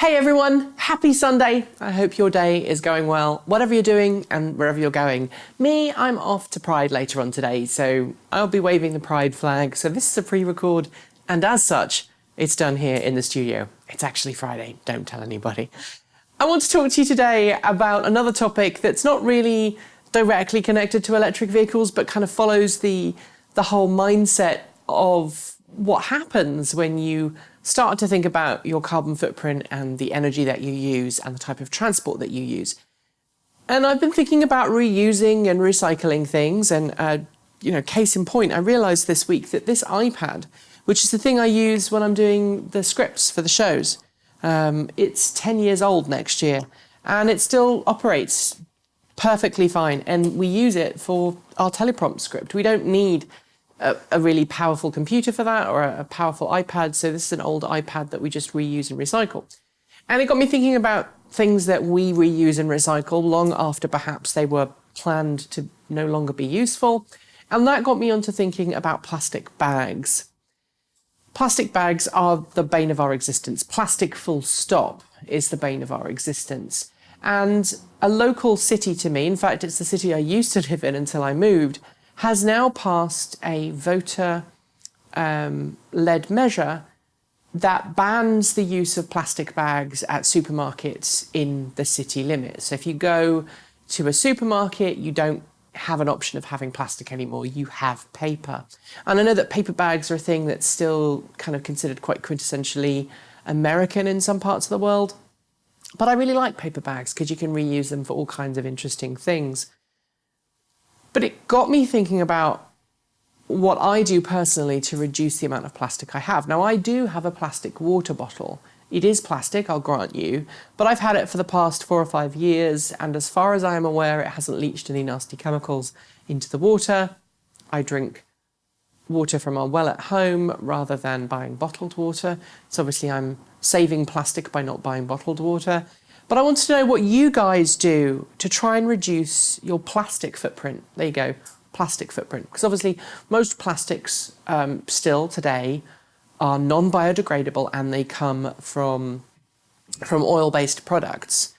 Hey everyone, happy Sunday. I hope your day is going well, whatever you're doing and wherever you're going. Me, I'm off to Pride later on today, so I'll be waving the Pride flag. So this is a pre-record, and as such, it's done here in the studio. It's actually Friday, don't tell anybody. I want to talk to you today about another topic that's not really directly connected to electric vehicles, but kind of follows the whole mindset of what happens when you start to think about your carbon footprint and the energy that you use and the type of transport that you use. And I've been thinking about reusing and recycling things, and case in point, I realised this week that this iPad, which is the thing I use when I'm doing the scripts for the shows, it's 10 years old next year, and it still operates perfectly fine, and we use it for our teleprompt script. We don't need a really powerful computer for that, or a powerful iPad, so this is an old iPad that we just reuse and recycle. And it got me thinking about things that we reuse and recycle long after perhaps they were planned to no longer be useful, and that got me onto thinking about plastic bags. Plastic bags are the bane of our existence. Plastic full stop is the bane of our existence. And a local city to me, in fact it's the city I used to live in until I moved, has now passed a voter-led measure that bans the use of plastic bags at supermarkets in the city limits. So if you go to a supermarket, you don't have an option of having plastic anymore, you have paper. And I know that paper bags are a thing that's still kind of considered quite quintessentially American in some parts of the world, but I really like paper bags because you can reuse them for all kinds of interesting things. But it got me thinking about what I do personally to reduce the amount of plastic I have. Now, I do have a plastic water bottle. It is plastic, I'll grant you, but I've had it for the past 4 or 5 years, and as far as I am aware, it hasn't leached any nasty chemicals into the water. I drink water from our well at home rather than buying bottled water. So obviously I'm saving plastic by not buying bottled water. But I want to know what you guys do to try and reduce your plastic footprint. There you go, plastic footprint. Because obviously most plastics still today are non-biodegradable, and they come from oil-based products.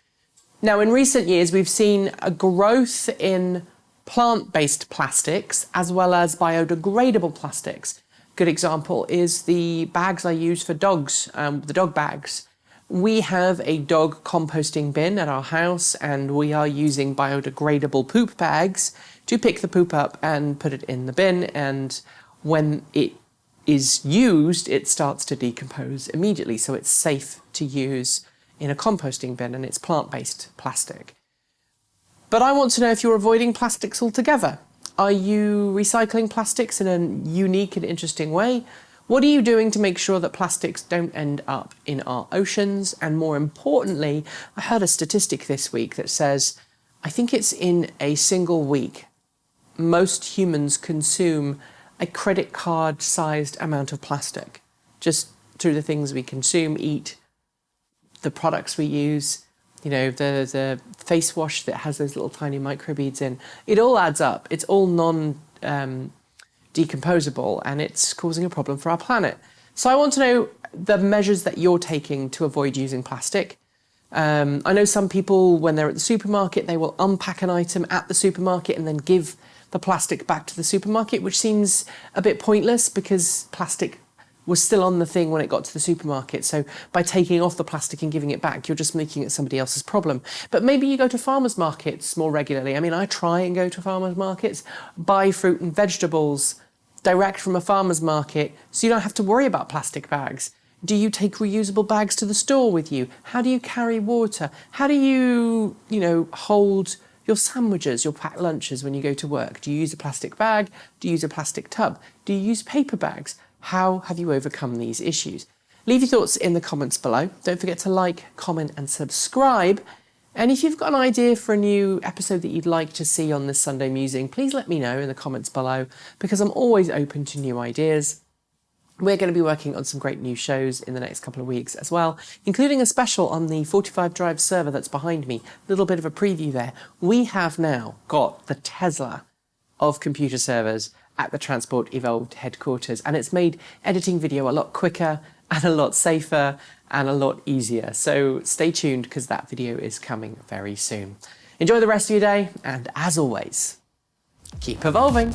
Now, in recent years, we've seen a growth in plant-based plastics as well as biodegradable plastics. Good example is the bags I use for dogs, the dog bags. We have a dog composting bin at our house, and we are using biodegradable poop bags to pick the poop up and put it in the bin, and when it is used, it starts to decompose immediately, so it's safe to use in a composting bin, and it's plant-based plastic. But I want to know if you're avoiding plastics altogether. Are you recycling plastics in a unique and interesting way? What are you doing to make sure that plastics don't end up in our oceans? And more importantly, I heard a statistic this week that says, I think it's in a single week, most humans consume a credit card-sized amount of plastic, just through the things we consume, eat, the products we use, the face wash that has those little tiny microbeads in. It all adds up. It's all decomposable, and it's causing a problem for our planet. So I want to know the measures that you're taking to avoid using plastic. I know some people, when they're at the supermarket, they will unpack an item at the supermarket and then give the plastic back to the supermarket, which seems a bit pointless because plastic was still on the thing when it got to the supermarket. So by taking off the plastic and giving it back, you're just making it somebody else's problem. But maybe you go to farmers markets more regularly. I mean, I try and go to farmers markets, buy fruit and vegetables direct from a farmer's market, so you don't have to worry about plastic bags. Do you take reusable bags to the store with you? How do you carry water? How do you, hold your sandwiches, your packed lunches when you go to work? Do you use a plastic bag? Do you use a plastic tub? Do you use paper bags? How have you overcome these issues? Leave your thoughts in the comments below. Don't forget to like, comment and subscribe. And if you've got an idea for a new episode that you'd like to see on this Sunday Musing, please let me know in the comments below, because I'm always open to new ideas. We're going to be working on some great new shows in the next couple of weeks as well, including a special on the 45 Drive server that's behind me. A little bit of a preview there. We have now got the Tesla of computer servers at the Transport Evolved headquarters, and it's made editing video a lot quicker and a lot safer and a lot easier. So stay tuned because that video is coming very soon. Enjoy the rest of your day, and as always, keep evolving.